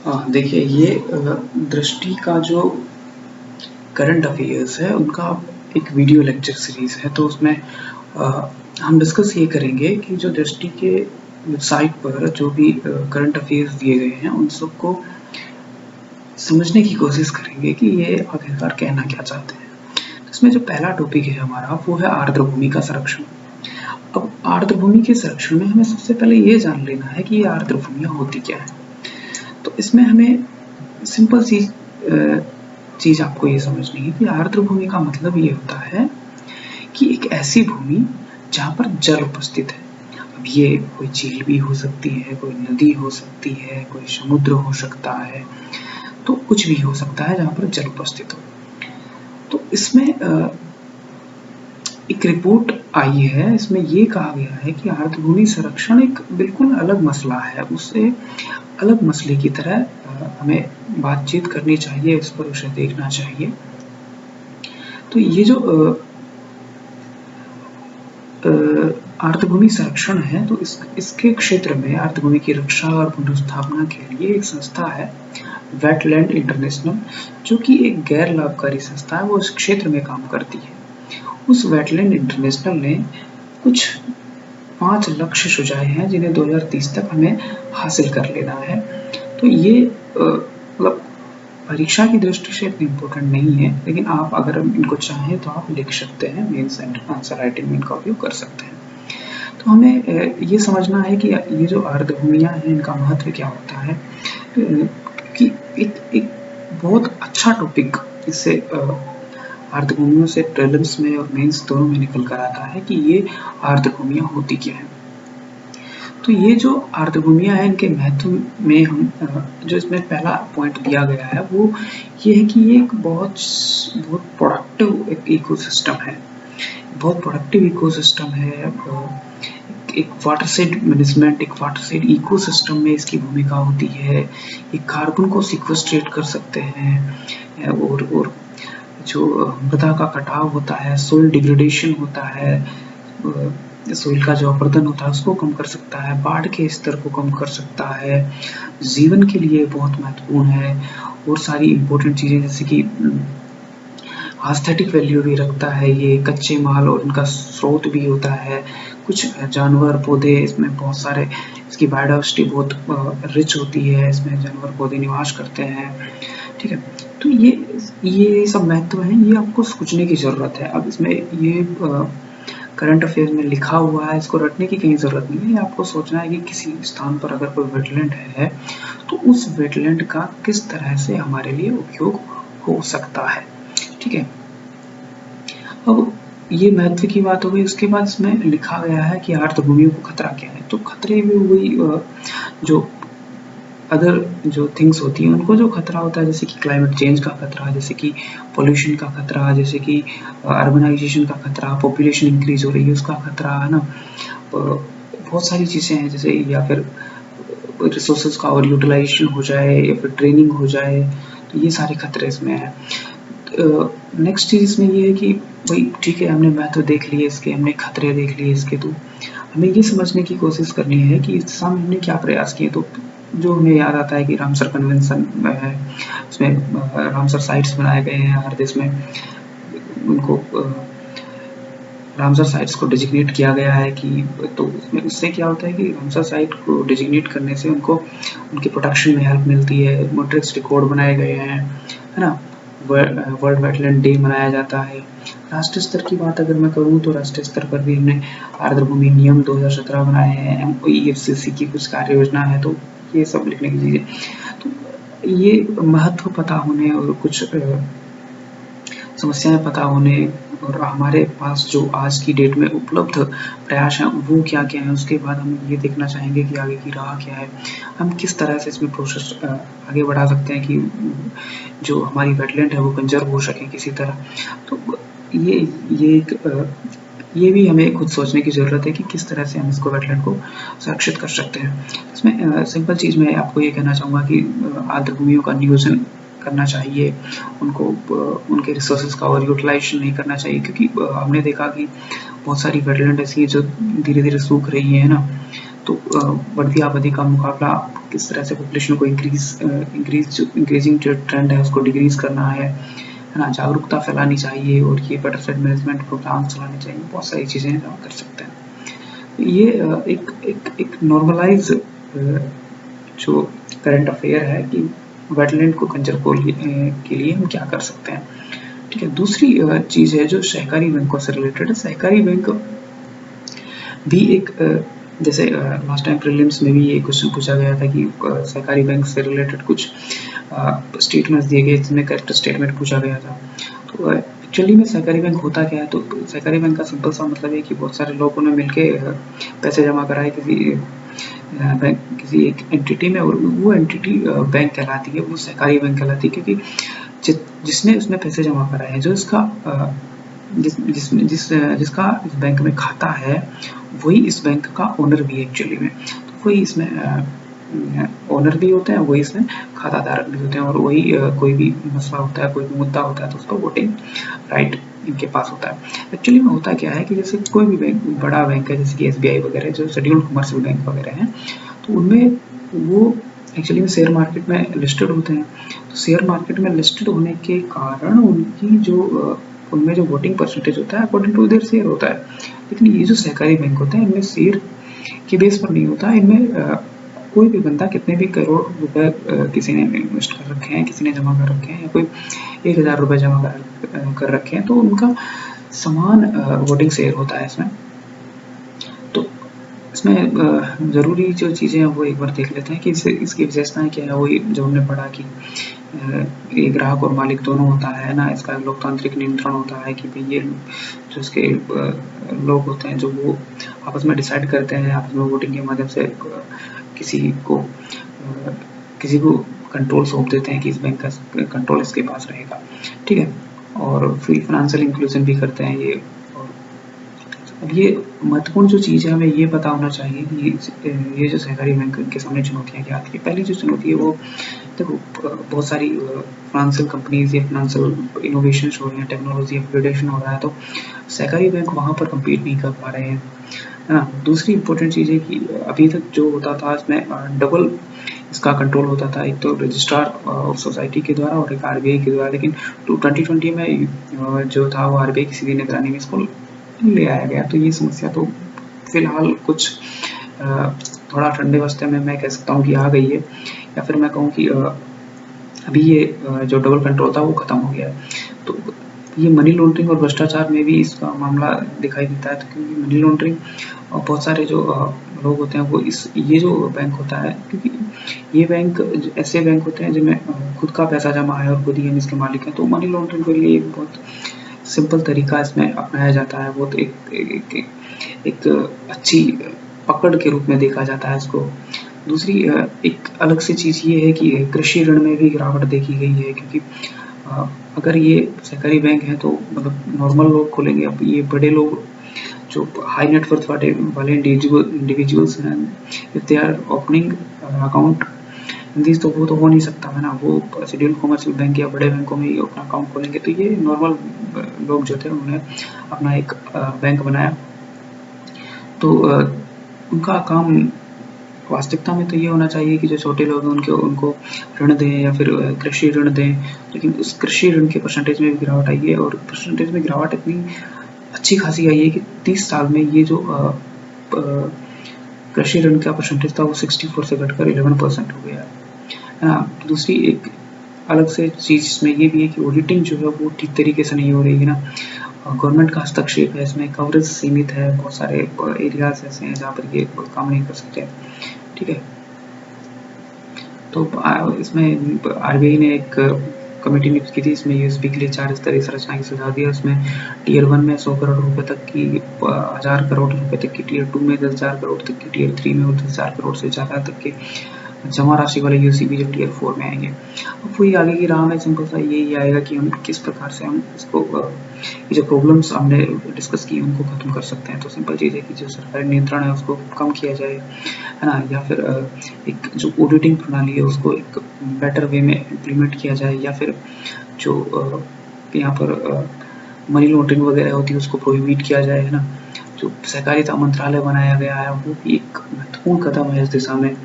देखिए ये दृष्टि का जो करंट अफेयर्स है उनका एक वीडियो लेक्चर सीरीज है, तो उसमें हम डिस्कस ये करेंगे कि जो दृष्टि के वेबसाइट पर जो भी करंट अफेयर्स दिए गए हैं उन सबको समझने की कोशिश करेंगे कि ये आखिरकार कहना क्या चाहते हैं। इसमें जो पहला टॉपिक है हमारा वो है आर्द्रभूमि का संरक्षण। अब आर्द्रभूमि के संरक्षण में हमें सबसे पहले ये जान लेना है कि ये आर्द्रभूमियाँ होती क्या है। तो इसमें हमें सिंपल सी चीज आपको ये समझनी है कि आर्द्रभूमि का मतलब ये होता है कि एक ऐसी भूमि जहाँ पर जल उपस्थित है। अब ये कोई झील भी हो सकती है, कोई नदी हो सकती है, कोई समुद्र हो सकता है, तो कुछ भी हो सकता है जहाँ पर जल उपस्थित हो। तो इसमें एक रिपोर्ट आई है, इसमें ये कहा गया है कि आर्द्रभूमि संरक्षण एक बिल्कुल अलग मसला है, उससे अलग मसले की तरह हमें बातचीत करनी चाहिए, इस पर उसे देखना चाहिए। तो ये जो आर्द्रभूमि संरक्षण है, तो इसके क्षेत्र में आर्द्रभूमि की रक्षा और पुनर्स्थापना के लिए एक संस्था है वेटलैंड इंटरनेशनल, जो कि एक गैर लाभकारी संस्था है, वो इस क्षेत्र में काम करती है। उस वेटलैंड इंटरनेशनल ने कुछ 5 लक्ष्य सुझाए हैं जिन्हें 2030 तक हमें हासिल कर लेना है। तो ये मतलब परीक्षा की दृष्टि से इतनी इम्पोर्टेंट नहीं है, लेकिन आप अगर इनको चाहें तो आप लिख सकते हैं, मेंस एंड आंसर राइटिंग में इनका उपयोग कर सकते हैं। तो हमें ये समझना है कि ये जो आर्द्रभूमियाँ हैं इनका महत्व क्या होता है, कि एक बहुत अच्छा टॉपिक इससे आर्द्रभूमियों से प्रीलिम्स में और मेंस दोनों में निकल कर आता है कि ये आर्द्रभूमियाँ होती क्या हैं। तो ये जो आर्द्रभूमियाँ हैं इनके महत्व में हम जो इसमें पहला पॉइंट दिया गया है वो ये है कि ये एक बहुत प्रोडक्टिव एक इकोसिस्टम है, बहुत प्रोडक्टिव इकोसिस्टम है। एक वाटरशेड मैनेजमेंट, एक वाटरशेड इकोसिस्टम में इसकी भूमिका होती है। ये कार्बन को सिक्वेस्ट्रेट कर सकते हैं और जो मृदा का कटाव होता है, सोइल डिग्रेडेशन होता है, सोइल का जो अपरदन होता है उसको कम कर सकता है, बाढ़ के स्तर को कम कर सकता है, जीवन के लिए बहुत महत्वपूर्ण है। और सारी इम्पोर्टेंट चीज़ें जैसे कि एस्थेटिक वैल्यू भी रखता है, ये कच्चे माल और इनका स्रोत भी होता है। कुछ जानवर पौधे इसमें बहुत सारे, इसकी बायोडाइवर्सिटी बहुत रिच होती है, इसमें जानवर पौधे निवास करते हैं, ठीक है। तो ये सब महत्व है, ये आपको सोचने की ज़रूरत है। अब इसमें ये करंट अफेयर में लिखा हुआ है, इसको रटने की कहीं ज़रूरत नहीं है। आपको सोचना है कि किसी स्थान पर अगर कोई वेटलैंड है तो उस वेटलैंड का किस तरह से हमारे लिए उपयोग हो सकता है, ठीक है। अब ये महत्व की बात हो गई, उसके बाद इसमें लिखा गया है कि आर्द्रभूमियों को खतरा क्या है। तो खतरे में वही जो अदर जो थिंग्स होती हैं उनको जो खतरा होता है, जैसे कि क्लाइमेट चेंज का खतरा, जैसे कि पोल्यूशन का खतरा, जैसे कि अर्बनाइजेशन का खतरा, पॉपुलेशन इंक्रीज हो रही है उसका खतरा, है ना। बहुत सारी चीज़ें हैं, जैसे या फिर रिसोर्सेज का ओवर यूटिलाइजेशन हो जाए या फिर ट्रेनिंग हो जाए, तो ये सारे खतरे इसमें हैं। नेक्स्ट चीज़ इसमें ये है कि भाई ठीक है, हमने महत्व देख लिए इसके, हमने खतरे देख लिए इसके, तो हमें ये समझने की कोशिश करनी है कि इस दिशा में हमने क्या प्रयास किए। तो जो हमें याद आता है कि रामसर कन्वेंशन है, उसमें रामसर साइट्स बनाए गए हैं हर देश में, उनको रामसर साइट्स को डिजिग्नेट किया गया है कि तो उससे क्या होता है कि रामसर साइट को डिजिग्नेट करने से उनको उनके प्रोटेक्शन में हेल्प मिलती है। मोट्रिक्स रिकॉर्ड बनाए गए हैं, है ना। वर्ल्ड वेटलैंड डे मनाया जाता है। राष्ट्रीय स्तर की बात अगर मैं करूँ तो राष्ट्रीय स्तर पर भी हमने आर्द्रभूमि नियम 2017 बनाए हैं, MOEFCC की कुछ कार्य योजना है, तो ये सब लिखने की चीज़ें। तो ये महत्व पता होने और कुछ समस्याएं पता होने और हमारे पास जो आज की डेट में उपलब्ध प्रयास हैं वो क्या क्या है, उसके बाद हम ये देखना चाहेंगे कि आगे की राह क्या है, हम किस तरह से इसमें प्रोसेस आगे बढ़ा सकते हैं कि जो हमारी वेटलैंड है वो कंजर्व हो सके किसी तरह। तो ये भी हमें खुद सोचने की ज़रूरत है कि किस तरह से हम इसको वेटलैंड को सुरक्षित कर सकते हैं। इसमें सिंपल चीज़ मैं आपको ये कहना चाहूँगा कि आर्द्रभूमियों का नियोजन करना चाहिए, उनको उनके रिसोर्सेज का ओवर यूटिलाइजेशन नहीं करना चाहिए, क्योंकि हमने देखा कि बहुत सारी वेटलैंड ऐसी है जो धीरे धीरे सूख रही है ना। तो बढ़ती आबादी का मुकाबला किस तरह से पॉपुलेशन को इंक्रीजिंग जो ट्रेंड है उसको डिक्रीज करना है ना, जागरूकता फैलानी चाहिए और ये बेटर फ्लड मैनेजमेंट प्रोग्राम चलाने चाहिए, बहुत सारी चीज़ें हम कर सकते हैं। ये एक नॉर्मलाइज जो करंट अफेयर है कि वेटलैंड को कंजर्व के लिए हम क्या कर सकते हैं। ठीक है, दूसरी चीज़ है जो सहकारी बैंकों से रिलेटेड है। सहकारी बैंक भी एक जैसे लास्ट टाइम प्रीलिम्स में भी ये क्वेश्चन पूछा गया था कि सहकारी बैंक से रिलेटेड कुछ स्टेटमेंट्स दिए गए जिसमें करेक्ट स्टेटमेंट पूछा गया था। तो एक्चुअली में सहकारी बैंक होता क्या है, तो सहकारी बैंक का सिंपल सा मतलब है कि बहुत सारे लोगों ने मिलके पैसे जमा कराए किसी एक एंटिटी में, और वो एंटिटी बैंक कहलाती है, वो सहकारी बैंक कहलाती है, क्योंकि जिसने उसमें पैसे जमा कराए हैं, जो इसका जिसका इस बैंक में खाता है वही इस बैंक का ओनर भी है एक्चुअली में। तो वही इसमें ओनर भी होते हैं, वही इसमें खाता धारक भी होते हैं, और वही कोई भी मसला होता है, कोई भी मुद्दा होता है तो उसका वोटिंग राइट इनके पास होता है। एक्चुअली में होता क्या है कि जैसे कोई भी बैंक, बड़ा बैंक है जैसे कि SBI वगैरह, जो शेड्यूल्ड कमर्शियल बैंक वगैरह हैं, तो उनमें वो एक्चुअली में शेयर मार्केट में लिस्टेड होते हैं। तो शेयर मार्केट में लिस्टेड होने के कारण उनकी जो उनमें जो वोटिंग परसेंटेज होता है अकॉर्डिंग टू देयर शेयर होता है। लेकिन ये जो सहकारी बैंक होते हैं इनमें शेयर के बेस पर नहीं होता, इनमें कोई भी बंदा कितने भी करोड़ रुपए किसी ने इन्वेस्ट कर रखे हैं, किसी ने जमा कर रखे हैं, या कोई 1000 रुपए जमा कर रखे हैं, तो उनका समान वोटिंग शेयर होता है इसमें। तो इसमें ज़रूरी जो चीज़ें हैं वो एक बार देख लेते हैं कि इसकी विशेषताएं क्या है। वही जो हमने पढ़ा कि ये ग्राहक और मालिक दोनों होता है ना, इसका लोकतांत्रिक नियंत्रण होता है कि भाई ये जो इसके लोग होते हैं जो वो आपस में डिसाइड करते हैं, आपस में वोटिंग के माध्यम से किसी को कंट्रोल सौंप देते हैं कि इस बैंक का कंट्रोल इसके पास रहेगा। ठीक है, और फ्री फाइनेंशियल इंक्लूजन भी करते हैं ये। अब ये महत्वपूर्ण जो चीज़ है हमें ये पता होना चाहिए कि ये जो सहकारी बैंक के सामने चुनौतियाँ क्या आती है। पहली जो चुनौती है वो देखो, बहुत सारी फाइनेंशियल कंपनीज या फाइनेंशियल इनोवेशन हो रही हैं, टेक्नोलॉजी अपग्रेडेशन हो रहा है, तो सहकारी बैंक वहाँ पर कम्पीट नहीं कर पा रहे हैं, है ना। दूसरी इंपॉर्टेंट चीज़ है कि अभी तक जो होता था इसमें डबल इसका कंट्रोल होता था, एक तो रजिस्ट्रार ऑफ सोसाइटी के द्वारा और एक RBI के द्वारा। लेकिन 2020 में जो था वो RBI की सीधी निगरानी में इसको ले आया गया। तो ये समस्या तो फिलहाल कुछ थोड़ा ठंडे वस्ते में मैं कह सकता हूँ कि आ गई है, या फिर मैं कहूँ कि अभी ये जो डबल कंट्रोल था वो खत्म हो गया है। तो ये मनी लॉन्ड्रिंग और भ्रष्टाचार में भी इसका मामला दिखाई देता है। तो क्योंकि मनी लॉन्ड्रिंग और बहुत सारे जो लोग होते हैं वो ये जो बैंक होता है, क्योंकि ये बैंक ऐसे बैंक होते हैं जिनमें खुद का पैसा जमा है और खुद ही हम इसके मालिक हैं, तो मनी लॉन्ड्रिंग के लिए एक बहुत सिंपल तरीका इसमें अपनाया जाता है, बहुत एक अच्छी पकड़ के रूप में देखा जाता है इसको। दूसरी एक अलग सी चीज़ ये है कि कृषि ऋण में भी गिरावट देखी गई है, क्योंकि अगर ये सहकारी बैंक है तो मतलब नॉर्मल लोग खोलेंगे। अब ये बड़े लोग जो हाई नेटवर्थ वाले इंडिविजुअल्स हैं, if they are opening account this, तो वो तो हो नहीं सकता है ना, वो शेड्यूल कमर्शियल बैंक या बड़े बैंकों में ही अपना अकाउंट खोलेंगे। तो ये नॉर्मल लोग जो थे उन्होंने अपना एक बैंक बनाया, तो उनका काम वास्तविकता में तो ये होना चाहिए कि जो छोटे लोग हैं उनको ऋण दें या फिर कृषि ऋण दें। लेकिन उस कृषि ऋण के परसेंटेज में भी गिरावट आई है, और परसेंटेज में गिरावट इतनी अच्छी खासी आई है कि 30 साल में ये जो कृषि ऋण का परसेंटेज था वो 64 से घटकर 11% हो गया है। दूसरी एक अलग से चीज़ इसमें ये भी है कि ऑडिटिंग जो है वो ठीक तरीके से नहीं हो रही है ना, गवर्नमेंट का हस्तक्षेप है इसमें, कवरेज सीमित है, बहुत सारे एरियाज ऐसे हैं जहाँ पर ये काम नहीं कर सकते। ठीक है, तो इसमें RBI ने एक कमेटी नियुक्त की थी, इसमें USB के लिए 4 स्तरीय संरचना की सुझाव दिया। उसमें Tier 1 में 100 करोड़ रुपए तक की, 1000 करोड़ रुपए तक की, Tier 2 में 10,000 करोड़ तक की, Tier 3 में 10,000 करोड़ से ज़्यादा तक के जमा राशि वाले UCB जो Tier 4 में आएंगे। अब वही आगे की राह में सिंपल सा यही आएगा कि हम किस प्रकार से हम इसको ये जो प्रॉब्लम्स हमने डिस्कस की उनको खत्म कर सकते हैं। तो सिंपल चीज़ है कि जो सरकारी नियंत्रण है उसको कम किया जाए, है ना, या फिर एक जो ऑडिटिंग प्रणाली है उसको एक बेटर वे में इम्प्लीमेंट किया जाए, या फिर जो यहाँ पर मनी लॉन्ड्रिंग वगैरह होती है उसको प्रोहिबिट किया जाए, है ना। जो सहकारिता मंत्रालय बनाया गया है वो भी एक महत्वपूर्ण कदम है इस दिशा में।